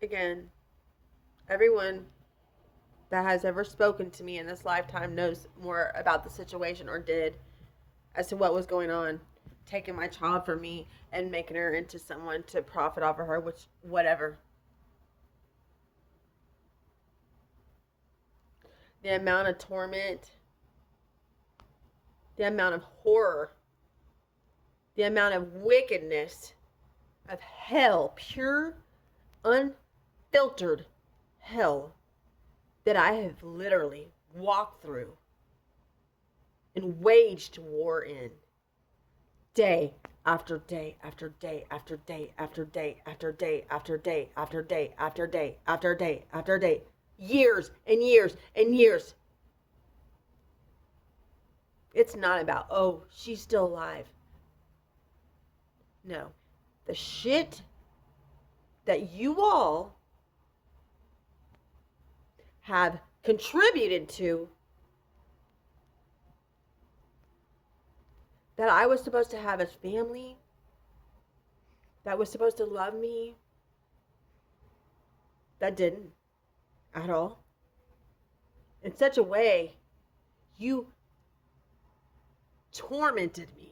again, everyone that has ever spoken to me in this lifetime knows more about the situation or did as to what was going on. Taking my child from me and making her into someone to profit off of her, which, whatever. The amount of torment, the amount of horror, the amount of wickedness, of hell, pure, unfiltered hell that I have literally walked through and waged war in day after day after day after day after day after day after day after day after day after day after day, years and years and years. It's not about, oh, she's still alive. No. The shit that you all have contributed to, that I was supposed to have as family, that was supposed to love me, that didn't at all. In such a way, you tormented me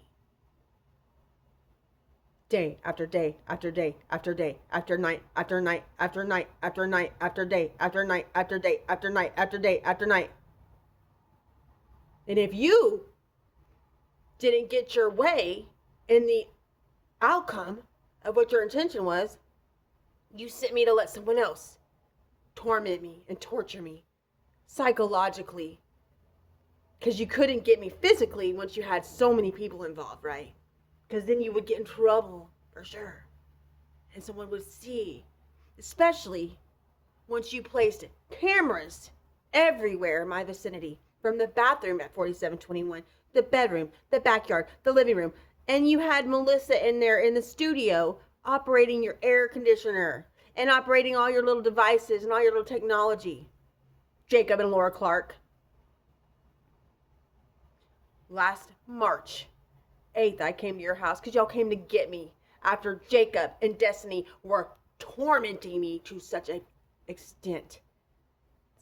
day after day after day after day after night after night after night after night after day after night after day after night after day after night. And if you didn't get your way in the outcome of what your intention was, you sent me to let someone else torment me and torture me psychologically, because you couldn't get me physically once you had so many people involved, right? Because then you would get in trouble for sure, and someone would see, especially once you placed cameras everywhere in my vicinity, from the bathroom at 4721, the bedroom, the backyard, the living room, and you had Melissa in there in the studio operating your air conditioner and operating all your little devices and all your little technology. Jacob and Laura Clark. Last March 8th, I came to your house because y'all came to get me after Jacob and Destiny were tormenting me to such an extent,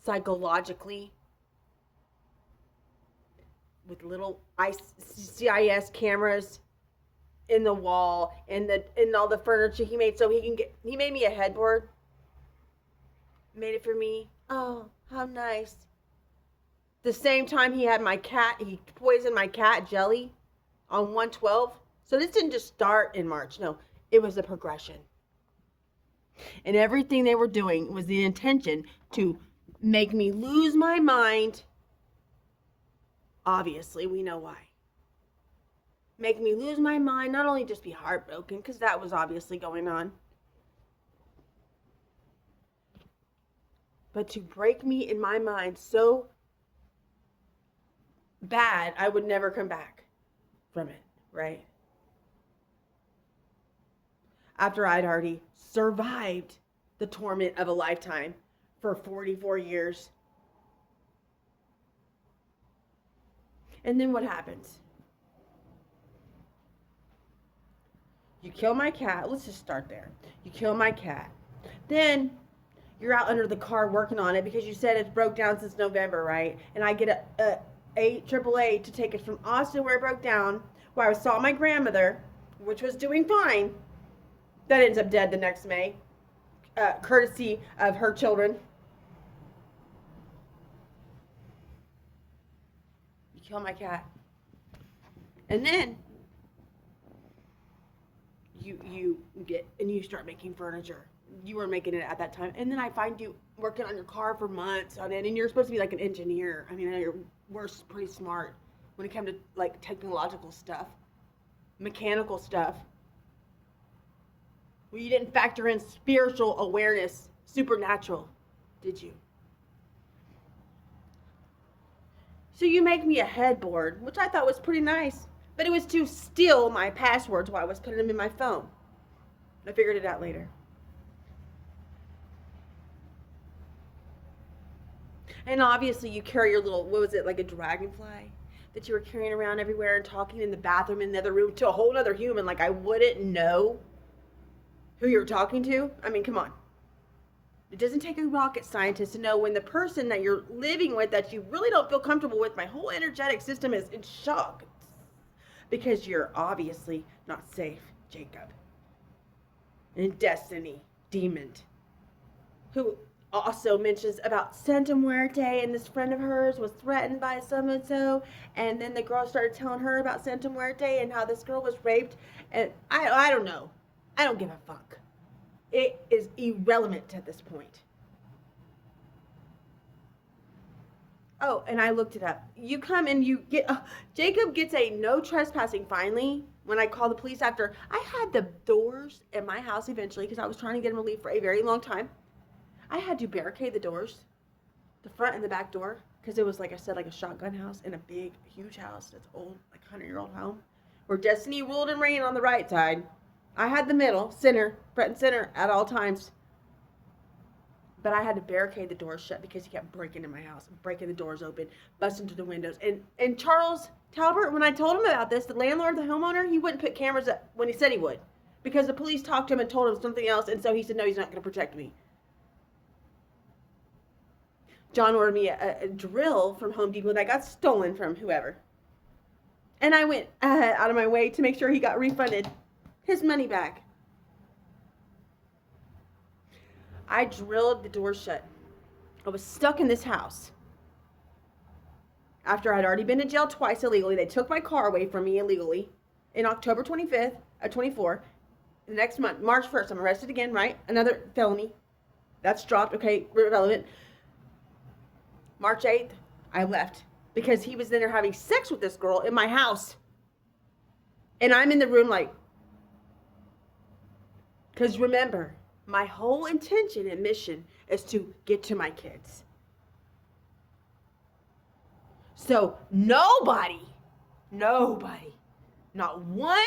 psychologically, with little CIS cameras in the wall and all the furniture he made so he made me a headboard. Made it for me. Oh, how nice. The same time he poisoned my cat Jelly on 112. So this didn't just start in March. No, it was a progression. And everything they were doing was the intention to make me lose my mind. Obviously, we know why. Make me lose my mind, not only just be heartbroken, because that was obviously going on, but to break me in my mind so bad I would never come back from it, right? After I'd already survived the torment of a lifetime for 44 years. And then what happens? You kill my cat. Let's just start there. You kill my cat. Then you're out under the car working on it because you said it's broke down since November, right? And I get a AAA to take it from Austin where it broke down, where I saw my grandmother, which was doing fine. That ends up dead the next May, courtesy of her children. You kill my cat. And then you get and you start making furniture. You were making it at that time. And then I find you working on your car for months on it, and you're supposed to be like an engineer. I mean, we're pretty smart when it comes to like technological stuff, mechanical stuff. Well, you didn't factor in spiritual awareness, supernatural, did you? So you make me a headboard, which I thought was pretty nice, but it was to steal my passwords while I was putting them in my phone. I figured it out later. And obviously you carry your little, what was it, like a dragonfly that you were carrying around everywhere and talking in the bathroom in the other room to a whole other human, like I wouldn't know who you're talking to. I mean, come on. It doesn't take a rocket scientist to know when the person that you're living with that you really don't feel comfortable with, my whole energetic system is in shock because you're obviously not safe, Jacob. And Destiny, demon, who also mentions about Santa Muerte, and this friend of hers was threatened by so-and-so, and then the girl started telling her about Santa Muerte and how this girl was raped, and I don't know. I don't give a fuck. It is irrelevant at this point. Oh, and I looked it up. You come and you get, Jacob gets a no trespassing finally when I call the police after I had the doors in my house eventually because I was trying to get him to leave for a very long time. I had to barricade the doors, the front and the back door, because it was, like I said, like a shotgun house in a big, huge house that's old, like 100-year-old home, where Destiny ruled and reigned on the right side. I had the middle, center, front and center at all times. But I had to barricade the doors shut because he kept breaking in my house, breaking the doors open, busting through the windows. And Charles Talbert, when I told him about this, the landlord, the homeowner, he wouldn't put cameras up when he said he would. Because the police talked to him and told him something else, and so he said, no, he's not going to protect me. John ordered me a drill from Home Depot that got stolen from whoever. And I went out of my way to make sure he got refunded his money back. I drilled the door shut. I was stuck in this house. After I'd already been in jail twice illegally, they took my car away from me illegally in October 25th of 24. The next month, March 1st, I'm arrested again, right? Another felony. That's dropped. Okay, irrelevant. March 8th, I left because he was in there having sex with this girl in my house. And I'm in the room like, because remember, my whole intention and mission is to get to my kids. So nobody, not one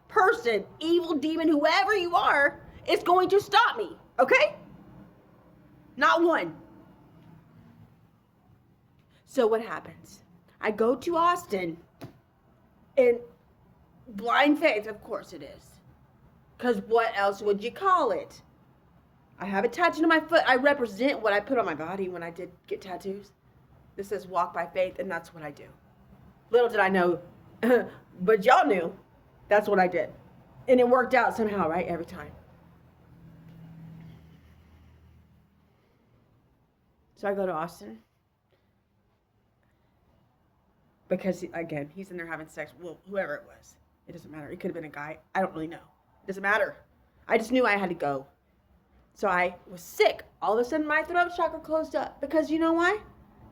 person, evil demon, whoever you are, is going to stop me, okay? Not one. So what happens? I go to Austin in blind faith, of course it is. Because what else would you call it? I have a tattoo on my foot. I represent what I put on my body when I did get tattoos. This says walk by faith, and that's what I do. Little did I know, but y'all knew that's what I did. And it worked out somehow, right? Every time. So I go to Austin. Because, again, he's in there having sex. Well, whoever it was. It doesn't matter. It could have been a guy. I don't really know. It doesn't matter. I just knew I had to go. So I was sick. All of a sudden, my throat chakra closed up. Because you know why?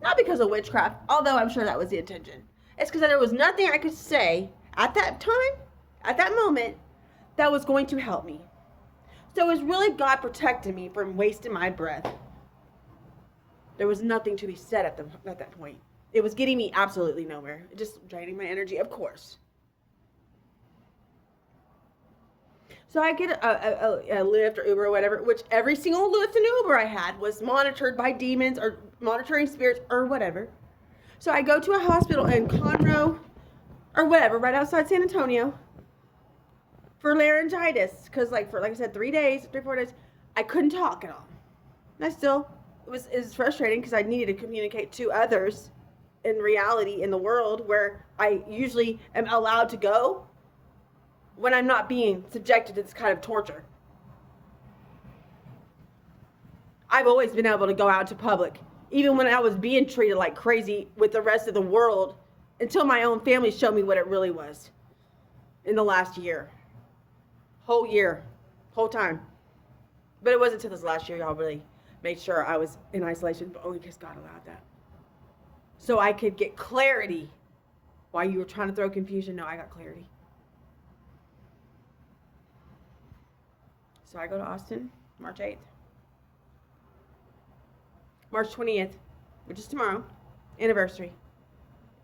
Not because of witchcraft, although I'm sure that was the intention. It's because there was nothing I could say at that time, at that moment, that was going to help me. So it was really God protecting me from wasting my breath. There was nothing to be said at that point. It was getting me absolutely nowhere. Just draining my energy, of course. So I get a Lyft or Uber or whatever, which every single Lyft and Uber I had was monitored by demons or monitoring spirits or whatever. So I go to a hospital in Conroe or whatever, right outside San Antonio for laryngitis. Because like I said, 4 days, I couldn't talk at all. And it was frustrating because I needed to communicate to others in reality in the world where I usually am allowed to go when I'm not being subjected to this kind of torture. I've always been able to go out to public, even when I was being treated like crazy with the rest of the world, until my own family showed me what it really was in the last year. Whole time. But it wasn't until this last year y'all really made sure I was in isolation, but only because God allowed that. So I could get clarity. While you were trying to throw confusion, no, I got clarity. So I go to Austin, March 8th. March 20th, which is tomorrow, anniversary.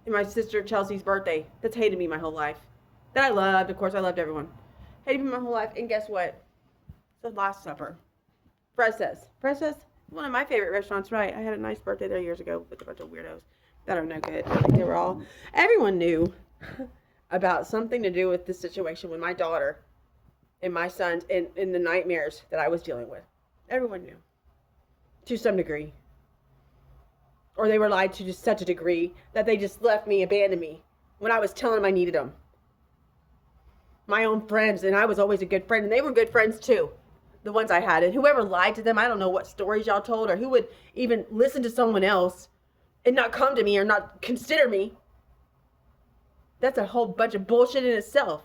And my sister Chelsea's birthday. That's hated me my whole life. That I loved, of course, I loved everyone. Hated me my whole life, and guess what? The Last Supper. Fresas, one of my favorite restaurants, right? I had a nice birthday there years ago with a bunch of weirdos that are no good. Everyone knew about something to do with this situation with my daughter and my sons and the nightmares that I was dealing with. Everyone knew. to some degree. Or they were lied to just such a degree that they just left me, abandoned me when I was telling them I needed them. My own friends, and I was always a good friend, and they were good friends too. The ones I had. And whoever lied to them, I don't know what stories y'all told, or who would even listen to someone else and not come to me or not consider me. That's a whole bunch of bullshit in itself.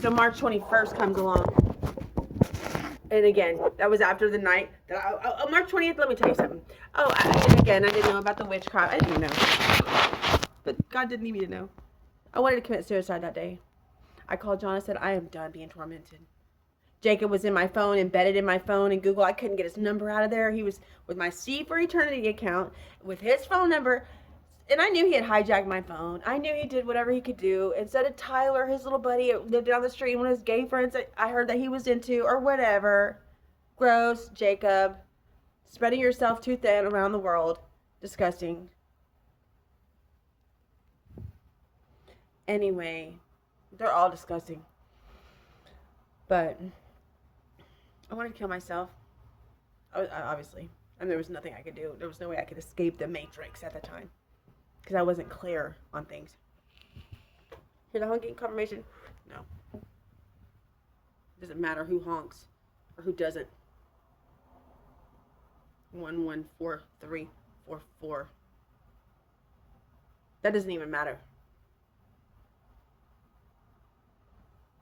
So March 21st comes along. And again, that was after the night that March 20th, let me tell you something. I didn't know about the witchcraft. I didn't know. But God didn't need me to know. I wanted to commit suicide that day. I called John and said, I am done being tormented. Jacob was in my phone, embedded in my phone and Google. I couldn't get his number out of there. He was with my Seed for Eternity account with his phone number. And I knew he had hijacked my phone. I knew he did whatever he could do. Instead of Tyler, his little buddy that lived down the street, one of his gay friends that I heard that he was into, or whatever. Gross, Jacob. Spreading yourself too thin around the world. Disgusting. Anyway, they're all disgusting. But I wanted to kill myself. Obviously. And there was nothing I could do. There was no way I could escape the Matrix at the time. Because I wasn't clear on things. Hear the honking confirmation? No. Doesn't matter who honks or who doesn't. 114344. That doesn't even matter.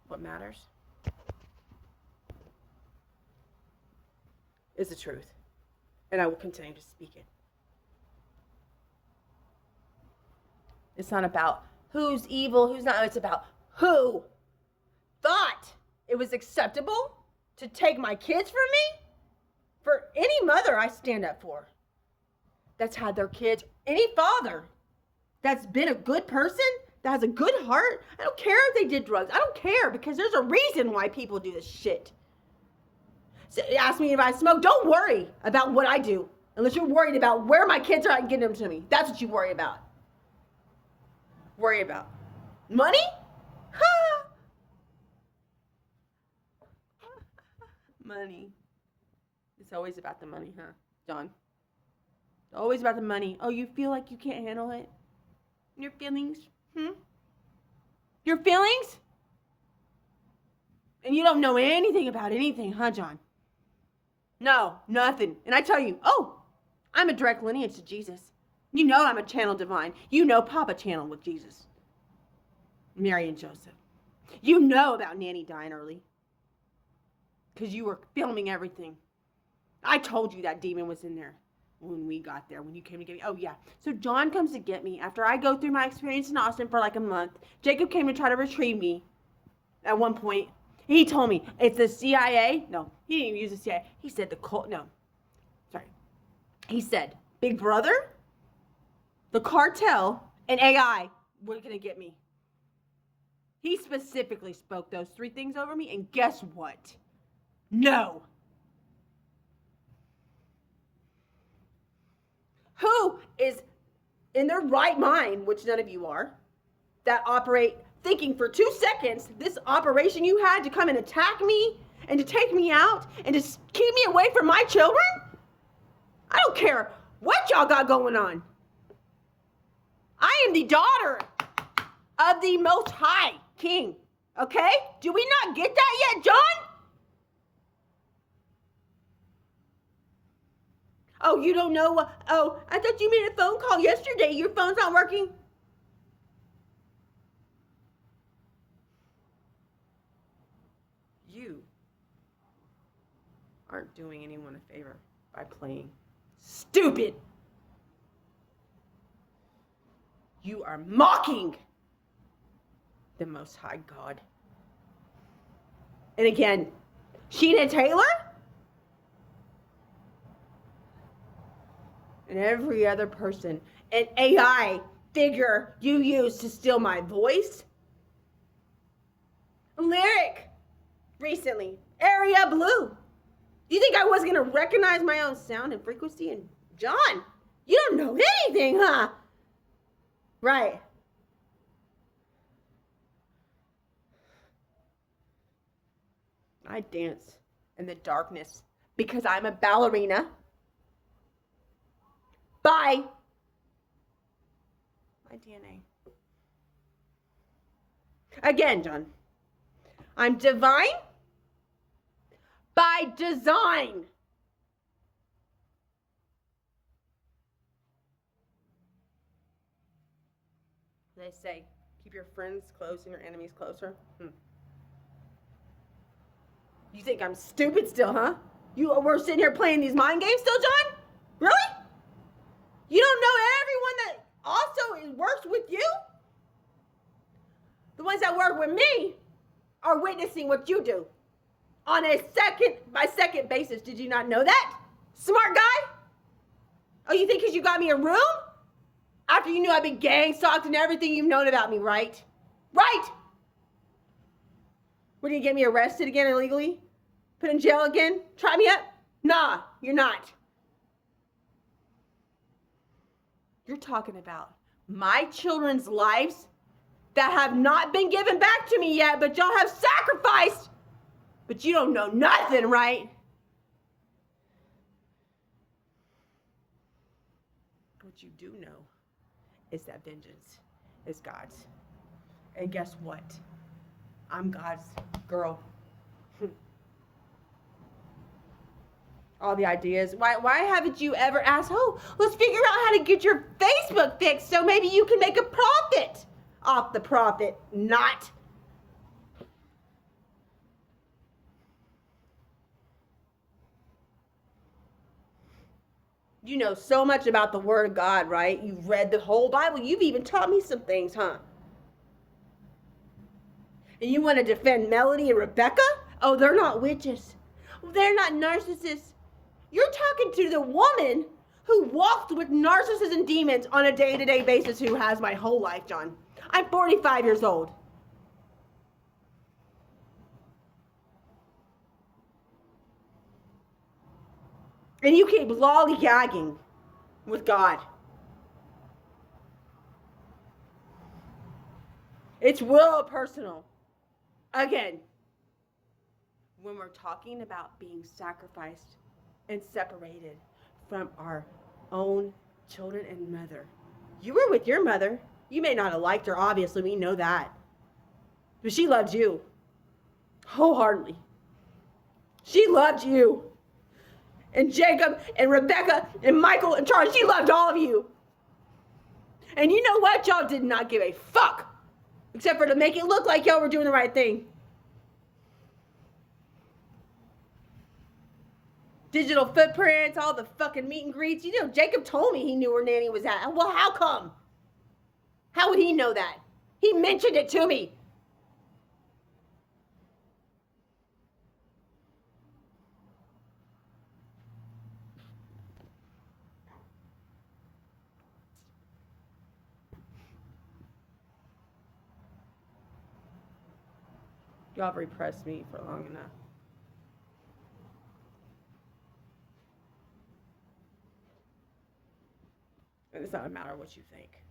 What matters is the truth. And I will continue to speak it. It's not about who's evil, who's not. It's about who thought it was acceptable to take my kids from me. For any mother I stand up for that's had their kids, any father that's been a good person, that has a good heart. I don't care if they did drugs. I don't care, because there's a reason why people do this shit. So ask me if I smoke. Don't worry about what I do unless you're worried about where my kids are and getting them to me. That's what you worry about. Worry about money? Ha! Money. It's always about the money, huh, John? Always about the money. Oh, you feel like you can't handle it? Your feelings? Your feelings? And you don't know anything about anything, huh, John? No, nothing. And I tell you, I'm a direct lineage to Jesus. You know I'm a channel divine. You know Papa channeled with Jesus. Mary and Joseph. You know about Nanny dying early. Because you were filming everything. I told you that demon was in there when we got there, when you came to get me. Oh, yeah. So John comes to get me after I go through my experience in Austin for like a month. Jacob came to try to retrieve me at one point. He told me, it's the CIA. No, he didn't even use the CIA. He said He said, Big Brother, the cartel, and AI were going to get me. He specifically spoke those three things over me, and guess what? No. Who is in their right mind, which none of you are, that operate thinking for 2 seconds this operation you had to come and attack me and to take me out and to keep me away from my children? I don't care what y'all got going on. I am the daughter of the Most High King, okay? Do we not get that yet, John? Oh, you don't know? I thought you made a phone call yesterday. Your phone's not working. You aren't doing anyone a favor by playing stupid. You are mocking the Most High God. And again, Sheena Taylor and every other person, an AI figure you use to steal my voice. Lyric recently, Area Blue. You think I was gonna recognize my own sound and frequency? And John, you don't know anything, huh? Right. I dance in the darkness because I'm a ballerina. by my DNA. Again, John, I'm divine by design. They say, keep your friends close and your enemies closer. You think I'm stupid still, huh? We're sitting here playing these mind games still, John? Really? You don't know everyone that also works with you? The ones that work with me are witnessing what you do on a second-by-second basis. Did you not know that? Smart guy? Oh, you think because you got me a room? After you knew I've been gang stalked and everything you've known about me, right? Right? What, are you get me arrested again illegally? Put in jail again? Try me up? Nah, you're not. You're talking about my children's lives that have not been given back to me yet, but y'all have sacrificed. But you don't know nothing, right? What you do know is that vengeance is God's. And guess what? I'm God's girl. All the ideas. Why haven't you ever asked, let's figure out how to get your Facebook fixed so maybe you can make a profit off the profit, not. You know so much about the Word of God, right? You've read the whole Bible. You've even taught me some things, huh? And you want to defend Melody and Rebecca? Oh, they're not witches. They're not narcissists. You're talking to the woman who walked with narcissists and demons on a day-to-day basis who has my whole life, John. I'm 45 years old. And you keep lollygagging with God. It's real personal. Again, when we're talking about being sacrificed and separated from our own children and mother. You were with your mother. You may not have liked her, obviously, we know that. But she loved you wholeheartedly. She loved you. And Jacob and Rebecca and Michael and Charles, she loved all of you. And you know what? Y'all did not give a fuck. Except for to make it look like y'all were doing the right thing. Digital footprints, all the fucking meet and greets. You know, Jacob told me he knew where Nanny was at. Well, how come? How would he know that? He mentioned it to me. Y'all have repressed me for long enough. And it's not a matter of what you think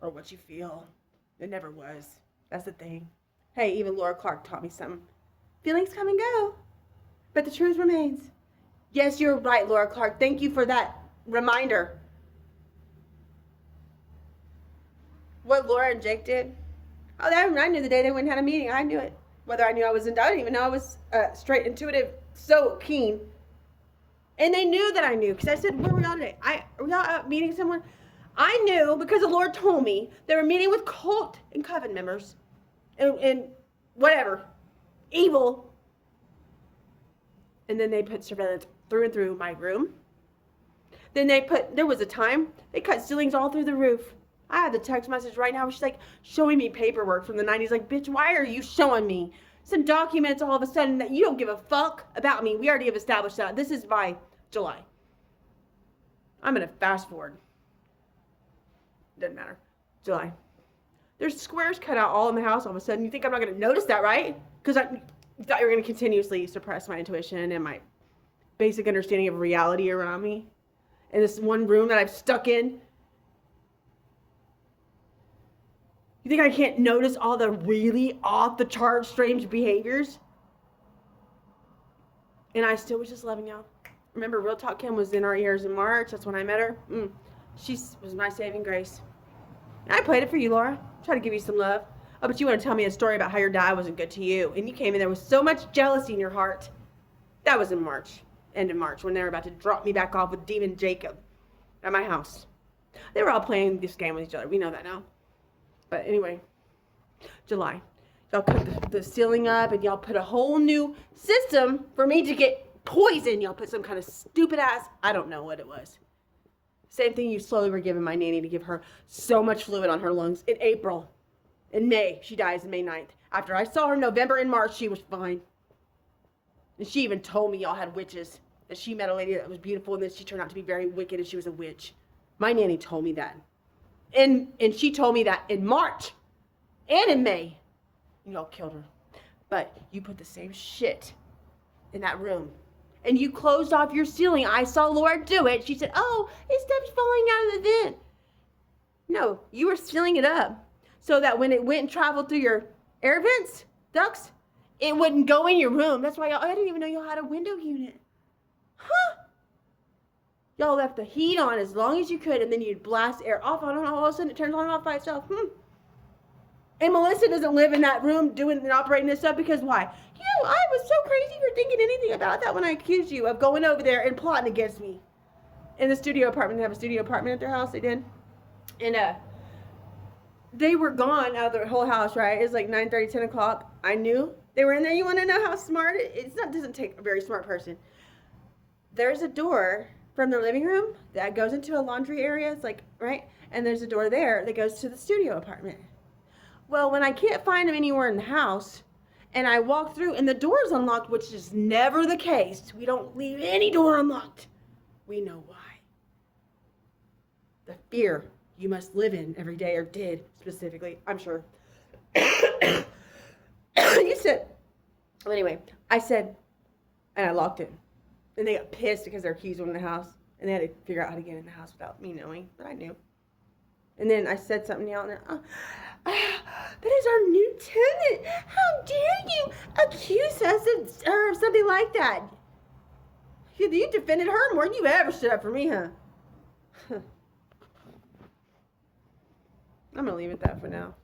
or what you feel. It never was. That's the thing. Hey, even Laura Clark taught me something. Feelings come and go, but the truth remains. Yes, you're right, Laura Clark. Thank you for that reminder. What Laura and Jake did. Oh, I knew the day they went and had a meeting. I knew it. Whether I knew I was I didn't even know I was straight intuitive, so keen. And they knew that I knew, because I said, where were y'all today? Were y'all out meeting someone? I knew because the Lord told me they were meeting with cult and coven members and whatever, evil. And then they put surveillance through and through my room. Then there was a time, they cut ceilings all through the roof. I have the text message right now where she's like showing me paperwork from the 90s. Like, bitch, why are you showing me some documents all of a sudden that you don't give a fuck about me? We already have established that. This is by July. I'm going to fast forward. Doesn't matter. July. There's squares cut out all in the house all of a sudden. You think I'm not going to notice that, right? Because I thought you were going to continuously suppress my intuition and my basic understanding of reality around me. In this one room that I've stuck in. You think I can't notice all the really off-the-chart strange behaviors? And I still was just loving y'all. Remember, Real Talk Kim was in our ears in March. That's when I met her. She was my saving grace. And I played it for you, Laura. Try to give you some love. Oh, but you want to tell me a story about how your dad wasn't good to you. And you came in there with so much jealousy in your heart. That was in March. End of March, when they were about to drop me back off with Demon Jacob at my house. They were all playing this game with each other. We know that now. But anyway, July. Y'all put the ceiling up and y'all put a whole new system for me to get poison. Y'all put some kind of stupid ass, I don't know what it was. Same thing you slowly were giving my nanny to give her so much fluid on her lungs in April. In May, she dies May 9th. After I saw her in November and March, she was fine. And she even told me y'all had witches. That she met a lady that was beautiful and then she turned out to be very wicked and she was a witch. My nanny told me that. And she told me that in March and in May. And y'all killed her. But you put the same shit in that room. And you closed off your ceiling. I saw Laura do it. She said, oh, it steps falling out of the vent. No, you were sealing it up so that when it went and traveled through your air vents, ducts, it wouldn't go in your room. That's why I didn't even know y'all had a window unit. Huh? Y'all left the heat on as long as you could, and then you'd blast air off on, and all of a sudden it turns on and off by itself. And Melissa doesn't live in that room doing and operating this stuff because why? You know, I was so crazy for thinking anything about that when I accused you of going over there and plotting against me. In the studio apartment, they have a studio apartment at their house, they did. And they were gone out of their whole house, right? It was like 9:30, 10 o'clock. I knew they were in there. You want to know how smart it doesn't take a very smart person. There's a door from their living room that goes into a laundry area. It's like, right? And there's a door there that goes to the studio apartment. Well, when I can't find them anywhere in the house, and I walk through, and the door's unlocked, which is never the case. We don't leave any door unlocked. We know why. The fear you must live in every day, or did, specifically, I'm sure. You said, well, anyway, I said, and I locked it. And they got pissed because their keys were in the house, and they had to figure out how to get in the house without me knowing, but I knew. And then I said something out, and that is our new tenant. How dare you accuse us of something like that? You defended her more than you ever stood up for me, huh? I'm going to leave it at that for now.